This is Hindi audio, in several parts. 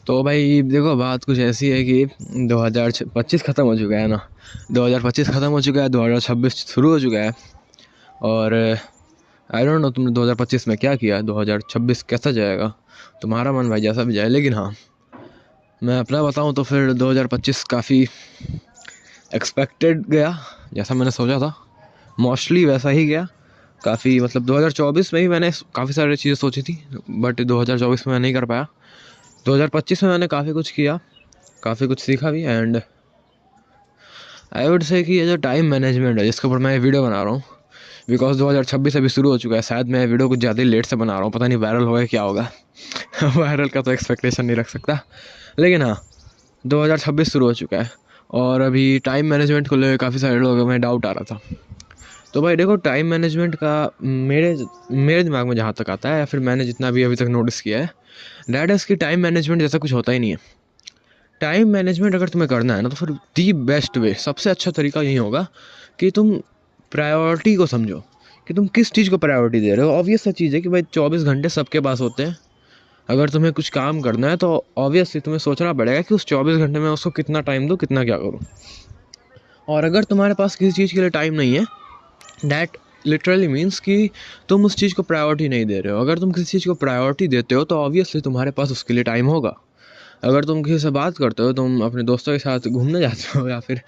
तो भाई देखो, बात कुछ ऐसी है कि 2025 ख़त्म हो चुका है ना। 2025 ख़त्म हो चुका है, 2026 शुरू हो चुका है। और आई डोंट नो तुमने 2025 में क्या किया, 2026 कैसा जाएगा तुम्हारा मन भाई, जैसा भी जाए। लेकिन हाँ, मैं अपना बताऊँ तो फिर 2025 काफ़ी एक्सपेक्टेड गया, जैसा मैंने सोचा था मोस्टली वैसा ही गया। काफ़ी मतलब 2024 में ही मैंने काफ़ी सारी चीज़ें सोची थी, बट 2024 में मैं नहीं कर पाया। 2025 में मैंने काफ़ी कुछ किया, काफ़ी कुछ सीखा भी। एंड आई वुड से कि ये जो टाइम मैनेजमेंट है जिसके ऊपर मैं वीडियो बना रहा हूँ, बिकॉज 2026 अभी शुरू हो चुका है, शायद मैं वीडियो कुछ ज़्यादा ही लेट से बना रहा हूँ, पता नहीं वायरल होगा क्या होगा। वायरल का तो एक्सपेक्टेशन नहीं रख सकता। लेकिन हाँ, 2026 शुरू हो चुका है और अभी टाइम मैनेजमेंट को लेकर काफ़ी सारे लोगों में डाउट आ रहा था। तो भाई देखो, टाइम मैनेजमेंट का मेरे मेरे दिमाग में जहाँ तक आता है, या फिर मैंने जितना भी अभी तक नोटिस किया है, दैट इज़ कि टाइम मैनेजमेंट जैसा कुछ होता ही नहीं है। टाइम मैनेजमेंट अगर तुम्हें करना है ना, तो फिर दी बेस्ट वे, सबसे अच्छा तरीका यही होगा कि तुम प्रायोरिटी को समझो, कि तुम किस चीज़ को प्रायोरिटी दे रहे हो। ऑब्वियस सा चीज़ है कि भाई 24 घंटे सबके पास होते हैं। अगर तुम्हें कुछ काम करना है तो ऑब्वियसली तुम्हें सोचना पड़ेगा कि उस 24 घंटे में उसको कितना टाइम दूँ, कितना क्या करूँ। और अगर तुम्हारे पास किसी चीज़ के लिए टाइम नहीं है, दैट लिटरली मीन्स कि तुम उस चीज़ को प्रायोरिटी नहीं दे रहे हो। अगर तुम किसी चीज़ को प्रायोरिटी देते हो तो ऑब्वियसली तुम्हारे पास उसके लिए टाइम होगा। अगर तुम किसी से बात करते हो, तुम अपने दोस्तों के साथ घूमने जाते हो, या फिर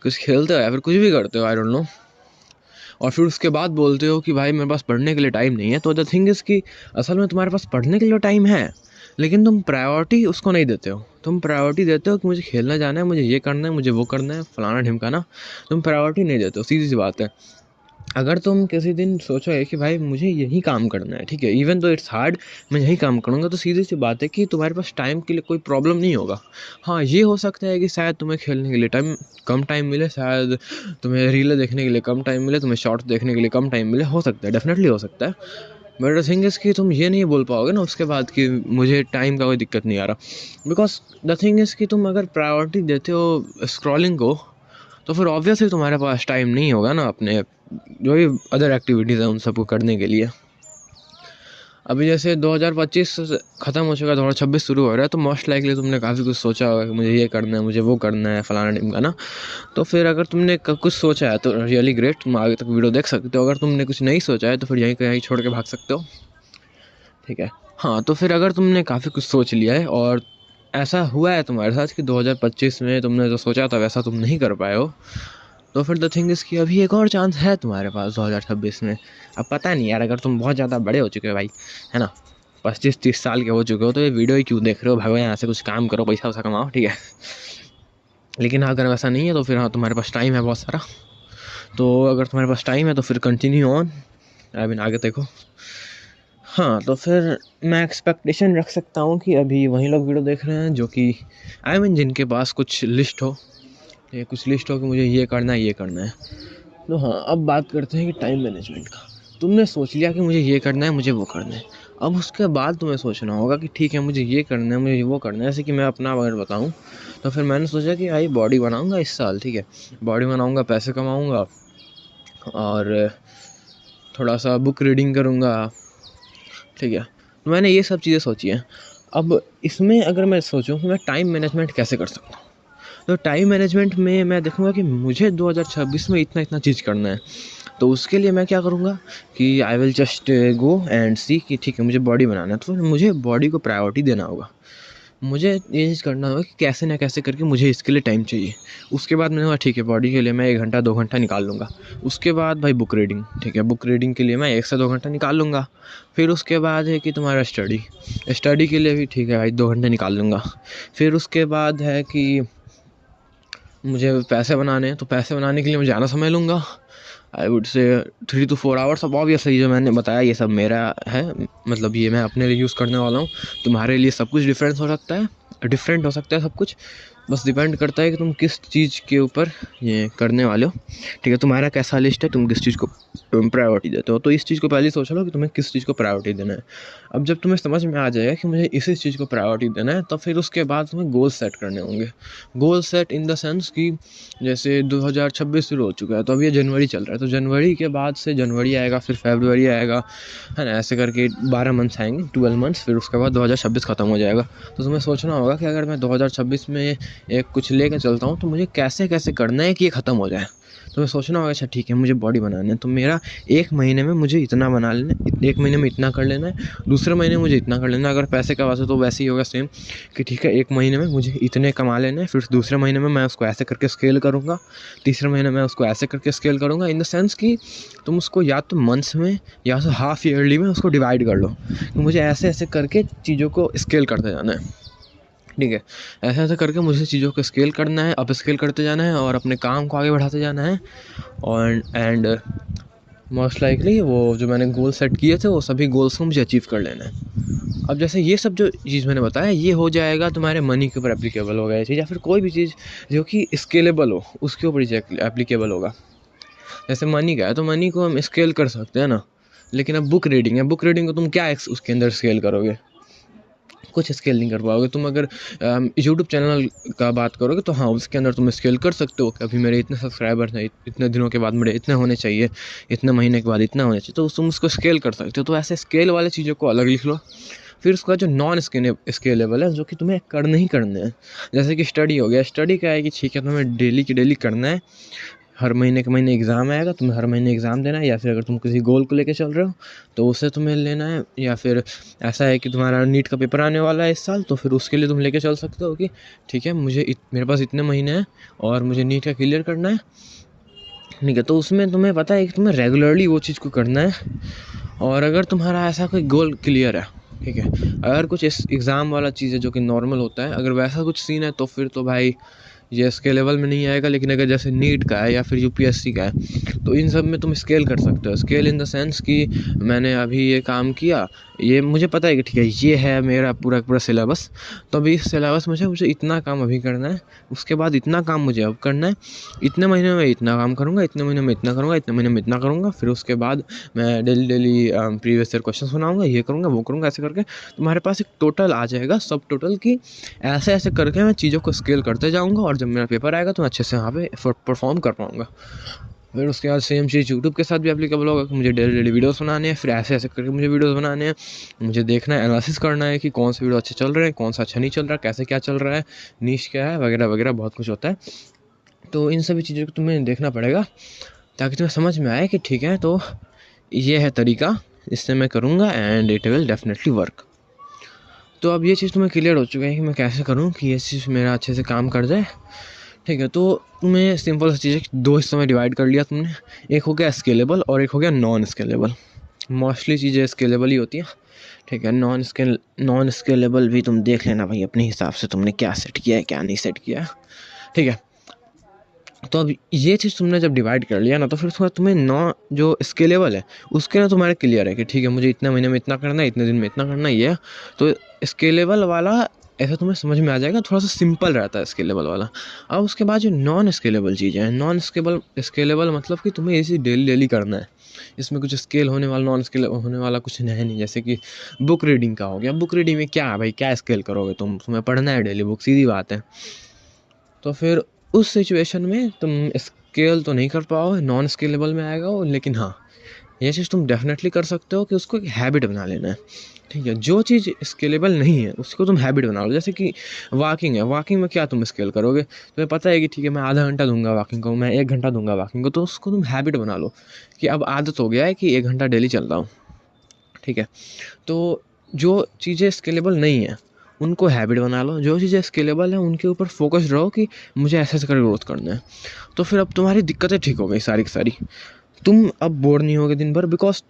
कुछ खेलते हो, या फिर कुछ भी करते हो, आई डोंट नो, और फिर उसके बाद बोलते हो कि भाई मेरे पास पढ़ने के लिए टाइम नहीं है, तो द थिंग इज़ कि असल में तुम्हारे पास पढ़ने के लिए टाइम है, लेकिन तुम प्रायोरिटी उसको नहीं देते हो। तुम प्रायोरिटी देते हो कि मुझे खेलना जाना है, मुझे ये करना है, मुझे वो करना है, फलाना ढिमकाना। तुम प्रायोरिटी नहीं देते हो, सीधी सी बात है। अगर तुम किसी दिन सोचो है कि भाई मुझे यही काम करना है, ठीक है, इवन तो इट्स हार्ड, मैं यही काम करूँगा, तो सीधी सी बात है कि तुम्हारे पास टाइम के लिए कोई प्रॉब्लम नहीं होगा। हाँ, ये हो सकता है कि शायद तुम्हें खेलने के लिए कम टाइम मिले, शायद तुम्हें रीलें देखने के लिए कम टाइम मिले, तुम्हें शॉर्ट्स देखने के लिए कम टाइम मिले, हो सकता है, डेफिनेटली हो सकता है। बट द थिंग इज़ कि तुम ये नहीं बोल पाओगे ना उसके बाद कि मुझे टाइम का कोई दिक्कत नहीं आ रहा। बिकॉज द थिंग इज़ कि तुम अगर प्रायोरिटी देते हो स्क्रॉलिंग को, तो फिर ऑब्वियसली तुम्हारे पास टाइम नहीं होगा ना अपने जो भी अदर एक्टिविटीज़ हैं उन सबको करने के लिए। अभी जैसे 2025 ख़त्म हो चुका है, 2026 शुरू हो रहा है, तो मोस्ट लाइकली तुमने काफ़ी कुछ सोचा होगा कि मुझे ये करना है, मुझे वो करना है, फलाना ढिमकाना। तो फिर अगर तुमने कुछ सोचा है तो रियली ग्रेट, तुम आगे तक वीडियो देख सकते हो। अगर तुमने कुछ नहीं सोचा है तो फिर यहीं कहीं छोड़ के भाग सकते हो, ठीक है। हाँ, तो फिर अगर तुमने काफ़ी कुछ सोच लिया है और ऐसा हुआ है तुम्हारे साथ कि 2025 में तुमने जो सोचा था वैसा तुम नहीं कर पाए हो, तो फिर द थिंग इज़ कि अभी एक और चांस है तुम्हारे पास 2026 में। अब पता नहीं यार, अगर तुम बहुत ज़्यादा बड़े हो चुके हो भाई, है ना, 25-30 साल के हो चुके हो, तो ये वीडियो ही क्यों देख रहे हो, भागो यहाँ से, कुछ काम करो, पैसा वैसा कमाओ, ठीक है। लेकिन अगर वैसा नहीं है तो फिर हाँ, तुम्हारे पास टाइम है बहुत सारा। तो अगर तुम्हारे पास टाइम है तो फिर कंटिन्यू ऑन, आई मीन आगे देखो। हाँ, तो फिर मैं एक्सपेक्टेशन रख सकता हूँ कि अभी वही लोग वीडियो देख रहे हैं जो कि आई मीन जिनके पास कुछ लिस्ट हो, या कुछ लिस्ट हो कि मुझे ये करना है, ये करना है। तो हाँ, अब बात करते हैं कि टाइम मैनेजमेंट का। तुमने सोच लिया कि मुझे ये करना है, मुझे वो करना है। अब उसके बाद तुम्हें सोचना होगा कि ठीक है, मुझे ये करना है, मुझे वो करना है। जैसे कि मैं अपना अगर बताऊँ, तो फिर मैंने सोचा कि भाई बॉडी बनाऊँगा इस साल, ठीक है, बॉडी बनाऊँगा, पैसे कमाऊँगा, और थोड़ा सा बुक रीडिंग करूँगा, ठीक है। तो मैंने ये सब चीज़ें सोची हैं। अब इसमें अगर मैं सोचूं कि मैं टाइम मैनेजमेंट कैसे कर सकता हूँ, तो टाइम मैनेजमेंट में मैं देखूंगा कि मुझे 2026 में इतना इतना चीज़ करना है। तो उसके लिए मैं क्या करूँगा कि I will just go and see कि ठीक है, मुझे बॉडी बनाना है, तो फिर मुझे बॉडी को प्रायोरिटी देना होगा। मुझे ये चीज़ करना होगा कि कैसे ना कैसे करके मुझे इसके लिए टाइम चाहिए। उसके बाद मैंने कहा ठीक है, बॉडी के लिए मैं 1 घंटा 2 घंटा निकाल लूँगा। उसके बाद भाई बुक रीडिंग, ठीक है, बुक रीडिंग के लिए मैं 1 से 2 घंटा निकाल लूँगा। फिर उसके बाद है कि तुम्हारा स्टडी के लिए भी ठीक है भाई 2 घंटे निकाल लूँगा। फिर उसके बाद है कि मुझे पैसे बनाने हैं, तो पैसे बनाने के लिए मैं ज़्यादा समय लूँगा, I would say 3 to 4 hours. अब ऑब्वियसली जो मैंने बताया ये सब मेरा है, मतलब ये मैं अपने लिए यूज़ करने वाला हूँ। तुम्हारे लिए सब कुछ डिफरेंट हो सकता है सब कुछ। बस डिपेंड करता है कि तुम किस चीज़ के ऊपर ये करने वाले हो। ठीक है, तुम्हारा कैसा लिस्ट है, तुम किस चीज़ को प्रायोरिटी देते हो। तो इस चीज़ को पहले सोच लो कि तुम्हें किस चीज़ को प्रायोरिटी देना है। अब जब तुम्हें समझ में आ जाएगा कि मुझे इसी चीज़ को प्रायोरिटी देना है, तो फिर उसके बाद तुम्हें गोल सेट करने होंगे। Goal set in the sense कि जैसे 2026 शुरू हो चुका है, तो अब ये जनवरी चल रहा है, तो जनवरी के बाद से जनवरी आएगा, फिर फरवरी आएगा, है ना, ऐसे करके 12 मंथ्स आएंगे, 12 मंथ्स, फिर उसके बाद 2026 ख़त्म हो जाएगा। तो तुम्हें सोचना होगा कि अगर मैं 2026 में एक कुछ लेकर चलता हूँ तो मुझे कैसे कैसे करना है कि ये ख़त्म हो जाए। तुम्हें सोचना होगा अच्छा ठीक है मुझे बॉडी बनाना है, तो मेरा एक महीने में मुझे इतना बना लेना है, एक महीने में इतना कर लेना है, दूसरे महीने में मुझे इतना कर लेना है। अगर पैसे का वास्ते तो वैसे ही होगा सेम कि ठीक है एक महीने में मुझे इतने कमा लेने हैं, फिर दूसरे महीने में मैं उसको ऐसे करके स्केल करूँगा, तीसरे महीने में उसको ऐसे करके स्केल करूँगा। इन द सेंस कि तुम उसको या तो मंथ्स में या तो हाफ ईयरली में उसको डिवाइड कर लो कि मुझे ऐसे ऐसे करके चीज़ों को स्केल करते जाना है। ठीक है, ऐसे ऐसे करके मुझे चीज़ों को स्केल करना है, अप स्केल करते जाना है और अपने काम को आगे बढ़ाते जाना है। और एंड मोस्ट लाइकली वो जो मैंने गोल सेट किए थे वो सभी गोल्स को मुझे अचीव कर लेना है। अब जैसे ये सब जो चीज़ मैंने बताया ये हो जाएगा तुम्हारे मनी के ऊपर एप्लीकेबल होगा ये चीज़, या फिर कोई भी चीज़ जो कि स्केलेबल हो उसके ऊपर एप्लीकेबल होगा। जैसे मनी का है तो मनी को हम स्केल कर सकते हैं ना, लेकिन अब बुक रीडिंग है, बुक रीडिंग को तुम क्या उसके अंदर स्केल करोगे, कुछ स्केल नहीं कर पाओगे। तुम अगर यूट्यूब चैनल का बात करोगे तो हाँ उसके अंदर तुम स्केल कर सकते हो कि अभी मेरे इतने सब्सक्राइबर्स हैं, इतने दिनों के बाद मेरे इतने होने चाहिए, इतने महीने के बाद इतना होना चाहिए, तो तुम उसको स्केल कर सकते हो। तो ऐसे स्केल वाले चीज़ों को अलग लिख लो। फिर उसका जो नॉन स्केलेबल है जो कि तुम्हें करने ही करने हैं, जैसे कि स्टडी हो गया। स्टडी क्या है कि ठीक है तुम्हें डेली की डेली करना है, हर महीने के महीने एग्ज़ाम आएगा, तुम्हें हर महीने एग्ज़ाम देना है, या फिर अगर तुम किसी गोल को लेके चल रहे हो तो उसे तुम्हें लेना है, या फिर ऐसा है कि तुम्हारा नीट का पेपर आने वाला है इस साल, तो फिर उसके लिए तुम लेके चल सकते हो कि ठीक है मुझे मेरे पास इतने महीने हैं और मुझे नीट का क्लियर करना है। ठीक है, तो उसमें तुम्हें पता है कि तुम्हें रेगुलरली वो चीज़ को करना है। और अगर तुम्हारा ऐसा कोई गोल क्लियर है, ठीक है, अगर कुछ इस एग्ज़ाम वाला चीज़ है जो कि नॉर्मल होता है, अगर वैसा कुछ सीन है तो फिर तो भाई ये स्केलेबल में नहीं आएगा। लेकिन अगर जैसे नीट का है या फिर यूपीएससी का है तो इन सब में तुम स्केल कर सकते हो। स्केल इन द सेंस कि मैंने अभी ये काम किया, ये मुझे पता है कि ठीक है ये है मेरा पूरा पूरा सिलेबस, तो अभी इस सिलेबस में मुझे इतना काम अभी करना है, उसके बाद इतना काम मुझे अब करना है, इतने महीने में इतना काम करूँगा, इतने महीने में इतना करूँगा, इतने महीने में इतना करूँगा, फिर उसके बाद मैं daily daily previous year question बनाऊँगा, ये करूँगा वो करूँगा, ऐसे करके तुम्हारे पास एक टोटल आ जाएगा, सब टोटल की ऐसे ऐसे करके मैं चीज़ों को स्केल करते जाऊँगा और जब मेरा पेपर आएगा तो मैं अच्छे से वहाँ पे परफॉर्म कर पाऊँगा। फिर उसके बाद सेम चीज़ यूट्यूब के साथ भी एप्लीकेबल होगा कि मुझे डेली डेली वीडियोस बनाने हैं, फिर ऐसे ऐसे करके मुझे वीडियोस बनाने हैं, मुझे देखना है, एनालिसिस करना है कि कौन से वीडियो अच्छे चल रहे हैं, कौन सा अच्छा नहीं चल रहा, कैसे क्या चल रहा है, नीश क्या है, वगैरह वगैरह बहुत कुछ होता है। तो इन सभी चीज़ों को तुम्हें देखना पड़ेगा ताकि तुम्हें समझ में आए कि ठीक है तो ये है तरीका, इससे मैं करूँगा and it will definitely work. तो अब ये चीज़ तुम्हें क्लियर हो चुका है कि मैं कैसे करूँ कि ये चीज़ मेरा अच्छे से काम कर जाए। ठीक है, तो तुम्हें सिंपल सी चीज़ें दो हिस्सों में डिवाइड कर लिया तुमने, एक हो गया स्केलेबल और एक हो गया नॉन स्केलेबल। मोस्टली चीज़ें स्केलेबल ही होती हैं। ठीक है, नॉन स्केलेबल भी तुम देख लेना भाई अपने हिसाब से तुमने क्या सेट किया है क्या नहीं सेट किया है। ठीक है, तो अब ये चीज़ तुमने जब डिवाइड कर लिया ना तो फिर उसके बाद तुम्हें जो स्केलेबल है उसके ना तुम्हारे क्लियर है कि ठीक है मुझे इतने महीने में इतना करना है, इतने दिन में इतना करना है, ये तो स्केलेबल वाला ऐसा तुम्हें समझ में आ जाएगा, थोड़ा सा सिंपल रहता है स्केलेबल वाला। अब उसके बाद जो नॉन स्केलेबल चीज़ें हैं, नॉन स्केलेबल मतलब कि तुम्हें इसे डेली डेली करना है, इसमें कुछ स्केल होने वाला नॉन स्केल होने वाला कुछ है नहीं। जैसे कि बुक रीडिंग का हो गया, बुक रीडिंग में क्या है भाई, क्या स्केल करोगे तुम्हें पढ़ना है डेली बुक, सीधी बात है। तो फिर उस सिचुएशन में तुम स्केल तो नहीं कर पाओगे, नॉन स्केलेबल में आएगा वो। लेकिन हाँ ये चीज़ तुम डेफिनेटली कर सकते हो कि उसको एक हैबिट बना लेना है। ठीक है, जो चीज़ स्केलेबल नहीं है उसको तुम हैबिट बना लो। जैसे कि वॉकिंग है, वॉकिंग में क्या तुम स्केल करोगे, तुम्हें पता है कि ठीक है मैं आधा घंटा दूंगा वॉकिंग को, मैं 1 घंटा दूंगा वॉकिंग को, तो उसको तुम हैबिट बना लो कि अब आदत हो गया है कि 1 घंटा डेली चल रहा हूँ। ठीक है, तो जो चीज़ें स्केलेबल नहीं है उनको हैबिट बना लो, जो चीज़ें स्केलेबल है उनके ऊपर फोकस रहो कि मुझे ऐसे ऐसे कर ग्रोथ करना है। तो फिर अब तुम्हारी दिक्कतें ठीक हो गई सारी की सारी, तुम अब बोर नहीं होगे दिन भर, बिकॉज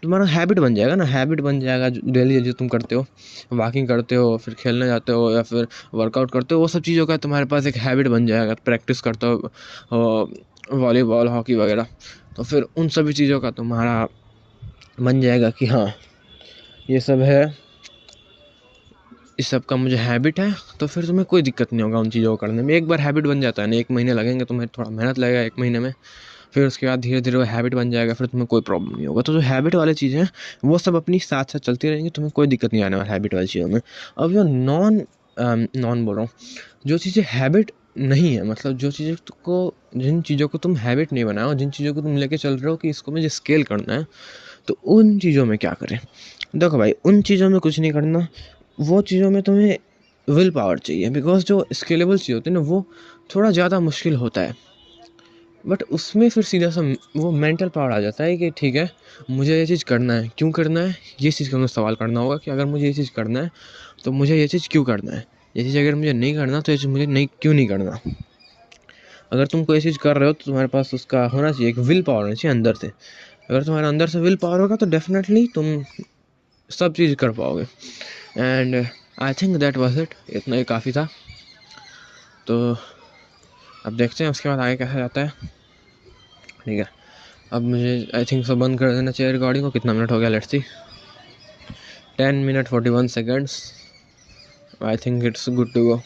तुम्हारा हैबिट बन जाएगा ना, हैबिट बन जाएगा डेली जो तुम करते हो, वॉकिंग करते हो, फिर खेलने जाते हो या फिर वर्कआउट करते हो, वो सब चीज़ों का तुम्हारे पास एक हैबिट बन जाएगा, प्रैक्टिस करते हो वॉलीबॉल हॉकी वगैरह, तो फिर उन सभी चीज़ों का तुम्हारा बन जाएगा कि हाँ ये सब है, इस सब का मुझे हैबिट है, तो फिर तुम्हें कोई दिक्कत नहीं होगा उन चीज़ों को करने में। एक बार हैबिट बन जाता है ना, 1 महीने लगेंगे तुम्हें, थोड़ा मेहनत लगेगा 1 महीने में, फिर उसके बाद धीरे-धीरे वो हैबिट बन जाएगा, फिर तुम्हें कोई प्रॉब्लम नहीं होगा। तो जो हैबिट वाली चीज़ें हैं, वो सब अपनी साथ-साथ चलती रहेंगी, तुम्हें कोई दिक्कत नहीं आने वाला हैबिट वाली चीज़ों में। अब जो नॉन बोल रहा हूँ, जो चीज़ें हैबिट नहीं है, मतलब जो चीज़ें तुमको, जिन चीज़ों को तुम हैबिट नहीं बनाए हो, जिन चीज़ों को तुम लेके चल रहे हो कि इसको मुझे स्केल करना है, तो उन चीज़ों में क्या करें? देखो भाई, उन चीज़ों में कुछ नहीं करना, वो चीज़ों में तुम्हें विल पावर चाहिए, बिकॉज़ जो स्केलेबल चीज़ होती है ना, वो थोड़ा ज़्यादा मुश्किल होता है। बट उसमें फिर सीधा सा वो मेंटल पावर आ जाता है कि ठीक है, मुझे ये चीज़ करना है, क्यों करना है? ये चीज़ का मुझे सवाल करना होगा कि अगर मुझे ये चीज़ करना है, तो मुझे ये चीज़ क्यों करना है? ये चीज़ अगर मुझे नहीं करना, तो ये चीज़ मुझे नहीं क्यों नहीं करना? अगर तुम कोई चीज़ कर रहे हो, तो तुम्हारे पास उसका होना चाहिए, एक विल पावर होनी चाहिए अंदर से। अगर तुम्हारे अंदर से विल पावर होगा, तो डेफ़िनेटली तुम सब चीज़ कर पाओगे। And I think that was it, इतना ही काफ़ी था। तो अब देखते हैं उसके बाद आगे कैसा जाता है। ठीक है, अब मुझे आई थिंक सो बंद कर देना चाहिए रिकॉर्डिंग को। कितना मिनट हो गया, let's see, 10 minute 41 seconds. I think it's good to go.